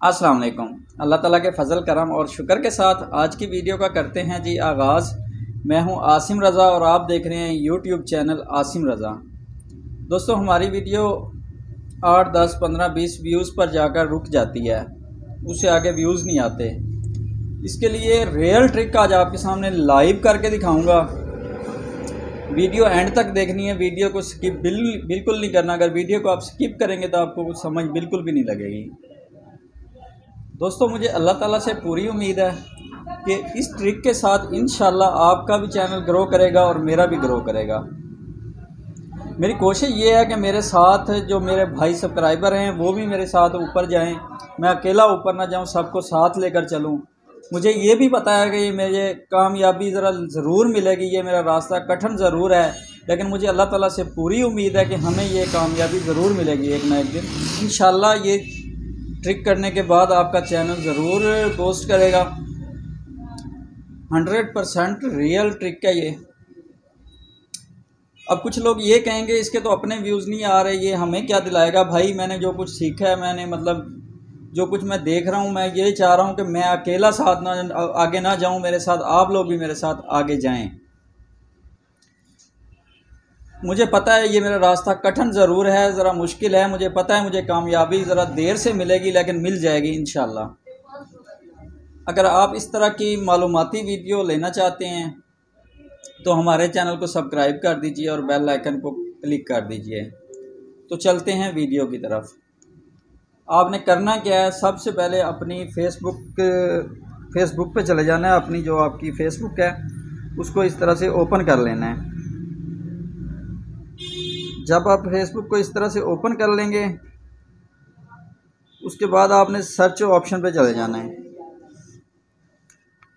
अस्सलाम वालेकुम। अल्लाह ताला के फ़ज़ल करम और शुक्र के साथ आज की वीडियो का करते हैं जी आगाज़। मैं हूं आसिम रज़ा और आप देख रहे हैं यूट्यूब चैनल आसिम रज़ा। दोस्तों, हमारी वीडियो 8, 10, 15, 20 व्यूज़ पर जाकर रुक जाती है, उससे आगे व्यूज़ नहीं आते। इसके लिए रियल ट्रिक आज आपके सामने लाइव करके दिखाऊँगा। वीडियो एंड तक देखनी है, वीडियो को स्किप बिल्कुल नहीं करना। अगर वीडियो को आप स्किप करेंगे तो आपको कुछ समझ बिल्कुल भी नहीं लगेगी। दोस्तों, मुझे अल्लाह ताला से पूरी उम्मीद है कि इस ट्रिक के साथ इंशाल्लाह आपका भी चैनल ग्रो करेगा और मेरा भी ग्रो करेगा। मेरी कोशिश ये है कि मेरे साथ जो मेरे भाई सब्सक्राइबर हैं वो भी मेरे साथ ऊपर जाएं, मैं अकेला ऊपर ना जाऊं, सबको साथ लेकर चलूं। मुझे ये भी पता है कि ये मुझे कामयाबी ज़रा ज़रूर मिलेगी, ये मेरा रास्ता कठिन ज़रूर है, लेकिन मुझे अल्लाह ताला से पूरी उम्मीद है कि हमें ये कामयाबी ज़रूर मिलेगी एक ना एक दिन इंशाल्लाह। ये ट्रिक करने के बाद आपका चैनल ज़रूर पोस्ट करेगा। 100% रियल ट्रिक है ये। अब कुछ लोग ये कहेंगे इसके तो अपने व्यूज़ नहीं आ रहे, ये हमें क्या दिलाएगा। भाई, मैंने जो कुछ सीखा है, मैंने मतलब जो कुछ मैं देख रहा हूँ, मैं ये चाह रहा हूँ कि मैं अकेला साथ ना आगे ना जाऊँ, मेरे साथ आप लोग भी मेरे साथ आगे जाएं। मुझे पता है ये मेरा रास्ता कठिन ज़रूर है, ज़रा मुश्किल है, मुझे पता है मुझे कामयाबी ज़रा देर से मिलेगी, लेकिन मिल जाएगी इंशाल्लाह। अगर आप इस तरह की मालूमाती वीडियो लेना चाहते हैं तो हमारे चैनल को सब्सक्राइब कर दीजिए और बेल आइकन को क्लिक कर दीजिए। तो चलते हैं वीडियो की तरफ। आपने करना क्या है, सबसे पहले अपनी फेसबुक पे चले जाना है। अपनी जो आपकी फेसबुक है उसको इस तरह से ओपन कर लेना है। जब आप फेसबुक को इस तरह से ओपन कर लेंगे उसके बाद आपने सर्च ऑप्शन पे चले जाना है।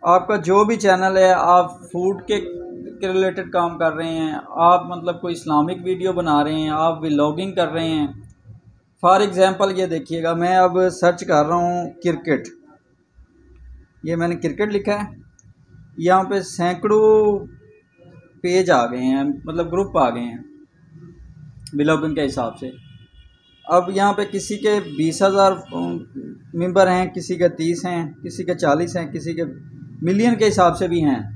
आपका जो भी चैनल है, आप फूड के रिलेटेड काम कर रहे हैं, आप मतलब कोई इस्लामिक वीडियो बना रहे हैं, आप व्लॉगिंग कर रहे हैं। फॉर एग्ज़ाम्पल ये देखिएगा, मैं अब सर्च कर रहा हूँ क्रिकेट। ये मैंने क्रिकेट लिखा है, यहाँ पे सैकड़ों पेज आ गए हैं, मतलब ग्रुप आ गए हैं व्लॉगिंग के हिसाब से। अब यहाँ पे किसी के 20,000 मेंबर हैं, किसी के 30 हैं, किसी के 40 हैं, किसी के मिलियन के हिसाब से भी हैं।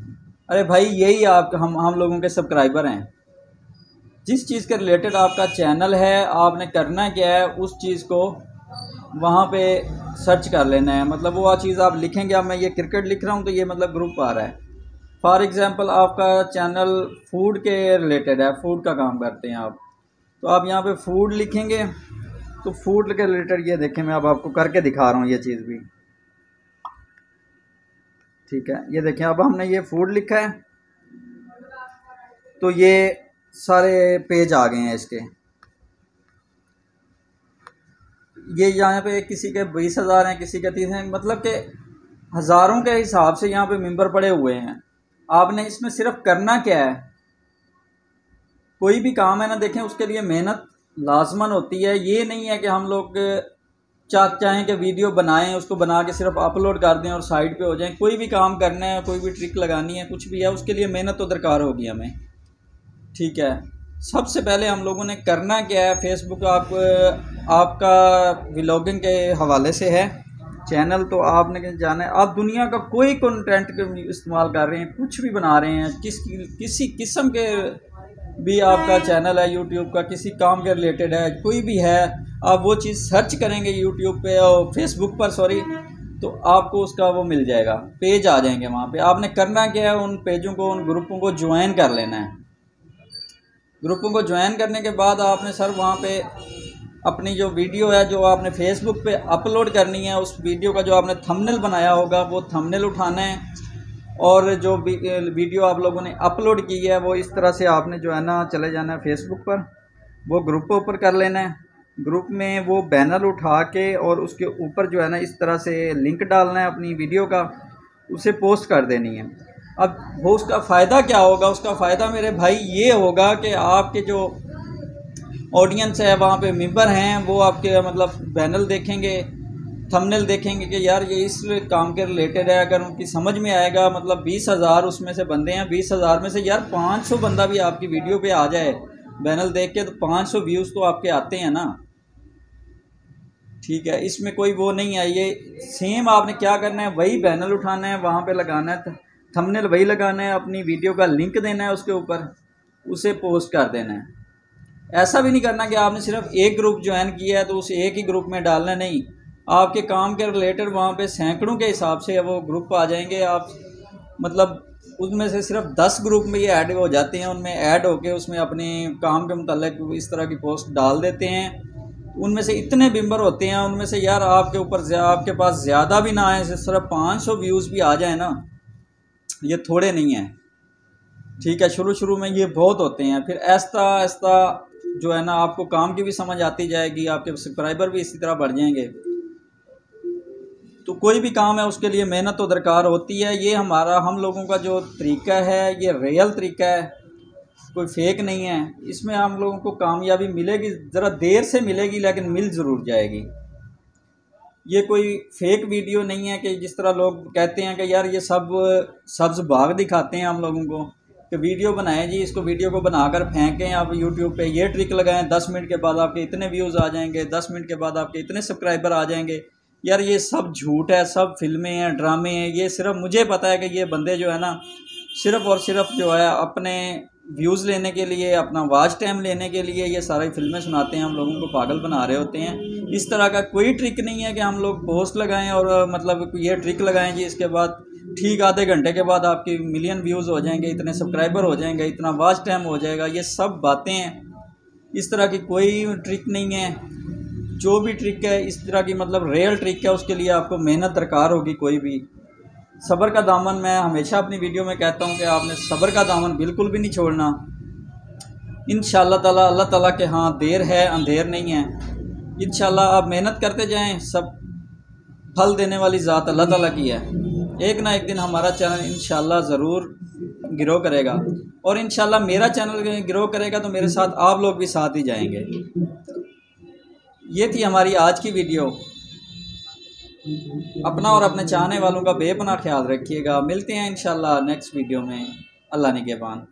अरे भाई, यही आप हम लोगों के सब्सक्राइबर हैं। जिस चीज़ के रिलेटेड आपका चैनल है, आपने करना क्या है, उस चीज़ को वहाँ पे सर्च कर लेना है। मतलब वो चीज़ आप लिखेंगे। अब मैं ये क्रिकेट लिख रहा हूँ तो ये मतलब ग्रुप आ रहा है। फॉर एग्ज़ाम्पल आपका चैनल फूड के रिलेटेड है, फूड का काम करते हैं आप, तो आप यहाँ पे फूड लिखेंगे तो फूड के रिलेटेड ये देखें, मैं अब आपको करके दिखा रहा हूँ ये चीज़ भी। ठीक है, ये देखें, अब हमने ये फूड लिखा है तो ये सारे पेज आ गए हैं इसके। ये यहाँ पे किसी के 20,000 हैं, किसी के 30 हैं, मतलब कि हज़ारों के हिसाब से यहाँ पे मेंबर पड़े हुए हैं। आपने इसमें सिर्फ करना क्या है, कोई भी काम है ना, देखें उसके लिए मेहनत लाजमन होती है। ये नहीं है कि हम लोग चाहें कि वीडियो बनाएं, उसको बना के सिर्फ अपलोड कर दें और साइड पे हो जाएं। कोई भी काम करना है, कोई भी ट्रिक लगानी है, कुछ भी है, उसके लिए मेहनत तो दरकार होगी हमें। ठीक है, सबसे पहले हम लोगों ने करना क्या है, फेसबुक आपका व्लॉगिंग के हवाले से है चैनल, तो आपने जाना है। आप दुनिया का कोई कंटेंट इस्तेमाल कर रहे हैं, कुछ भी बना रहे हैं, किसी किस्म के भी आपका चैनल है यूट्यूब का, किसी काम के रिलेटेड है, कोई भी है, आप वो चीज़ सर्च करेंगे यूट्यूब पे और फेसबुक पर तो आपको उसका वो मिल जाएगा, पेज आ जाएंगे वहाँ पे। आपने करना क्या है, उन पेजों को, उन ग्रुपों को ज्वाइन कर लेना है। ग्रुपों को ज्वाइन करने के बाद आपने सर वहाँ पे अपनी जो वीडियो है जो आपने फेसबुक पे अपलोड करनी है, उस वीडियो का जो आपने थंबनेल बनाया होगा वो थंबनेल उठाना है, और जो वीडियो आप लोगों ने अपलोड की है वो इस तरह से आपने जो है ना चले जाना है फेसबुक पर, वो ग्रुप पे ऊपर कर लेना है। ग्रुप में वो बैनर उठा के और उसके ऊपर जो है ना इस तरह से लिंक डालना है अपनी वीडियो का, उसे पोस्ट कर देनी है। अब वो उसका फ़ायदा क्या होगा, उसका फ़ायदा मेरे भाई ये होगा कि आपके जो ऑडियंस है, वहाँ पे मेंबर हैं, वो आपके मतलब बैनर देखेंगे, थंबनेल देखेंगे कि यार ये इस काम के रिलेटेड है। अगर उनकी समझ में आएगा, मतलब 20,000 उसमें से बंदे हैं, 20,000 में से यार 500 बंदा भी आपकी वीडियो पे आ जाए बैनर देख के, तो 500 व्यूज़ तो आपके आते हैं ना। ठीक है, इसमें कोई वो नहीं है। ये सेम आपने क्या करना है, वही बैनर उठाना है, वहाँ पे लगाना है थंबनेल, वही लगाना है, अपनी वीडियो का लिंक देना है उसके ऊपर, उसे पोस्ट कर देना है। ऐसा भी नहीं करना कि आपने सिर्फ एक ग्रुप ज्वाइन किया है तो उस एक ही ग्रुप में डालना, नहीं। आपके काम के रिलेटेड वहाँ पे सैकड़ों के हिसाब से वो ग्रुप आ जाएंगे। आप मतलब उसमें से सिर्फ 10 ग्रुप में ये ऐड हो जाते हैं, उनमें ऐड होके उसमें अपने काम के मुताल्लिक इस तरह की पोस्ट डाल देते हैं। उनमें से इतने मेंबर होते हैं, उनमें से यार आपके ऊपर आपके पास ज़्यादा भी ना आए, सिर्फ 500 व्यूज़ भी आ जाए ना, ये थोड़े नहीं हैं। ठीक है, शुरू शुरू में ये बहुत होते हैं, फिर ऐसा ऐसा जो है ना आपको काम की भी समझ आती जाएगी, आपके सब्सक्राइबर भी इसी तरह बढ़ जाएंगे। तो कोई भी काम है उसके लिए मेहनत तो दरकार होती है। ये हम लोगों का जो तरीका है ये रियल तरीका है, कोई फेक नहीं है। इसमें हम लोगों को कामयाबी मिलेगी, ज़रा देर से मिलेगी लेकिन मिल ज़रूर जाएगी। ये कोई फेक वीडियो नहीं है कि जिस तरह लोग कहते हैं कि यार ये सब सब्ज़ बाग दिखाते हैं हम लोगों को कि वीडियो बनाएं जी, इसको वीडियो को बनाकर फेंकें आप यूट्यूब पे, ये ट्रिक लगाएं, 10 मिनट के बाद आपके इतने व्यूज़ आ जाएंगे, 10 मिनट के बाद आपके इतने सब्सक्राइबर आ जाएंगे। यार ये सब झूठ है, सब फिल्में हैं, ड्रामे हैं। ये सिर्फ मुझे पता है कि ये बंदे जो है ना सिर्फ और सिर्फ जो है अपने व्यूज़ लेने के लिए, अपना वॉच टाइम लेने के लिए ये सारी फिल्में सुनाते हैं, हम लोगों को पागल बना रहे होते हैं। इस तरह का कोई ट्रिक नहीं है कि हम लोग पोस्ट लगाएं और मतलब ये ट्रिक लगाएं जी, इसके बाद ठीक आधे घंटे के बाद आपकी मिलियन व्यूज़ हो जाएंगे, इतने सब्सक्राइबर हो जाएंगे, इतना वॉच टाइम हो जाएगा। ये सब बातें हैं, इस तरह की कोई ट्रिक नहीं है। जो भी ट्रिक है इस तरह की मतलब रियल ट्रिक है, उसके लिए आपको मेहनत दरकार होगी। कोई भी सब्र का दामन, मैं हमेशा अपनी वीडियो में कहता हूँ कि आपने सब्र का दामन बिल्कुल भी नहीं छोड़ना। इंशाअल्लाह ताला, अल्लाह ताला के हाँ देर है अंधेर नहीं है। इंशाअल्लाह आप मेहनत करते जाएं, सब फल देने वाली ज़ात अल्लाह ताला की है। एक ना एक दिन हमारा चैनल इंशाअल्लाह ज़रूर ग्रो करेगा, और इंशाअल्लाह मेरा चैनल ग्रो करेगा तो मेरे साथ आप लोग भी साथ ही जाएंगे। ये थी हमारी आज की वीडियो। अपना और अपने चाहने वालों का बेपनाह ख्याल रखिएगा। मिलते हैं इंशाअल्लाह नेक्स्ट वीडियो में। अल्लाह निगहबान।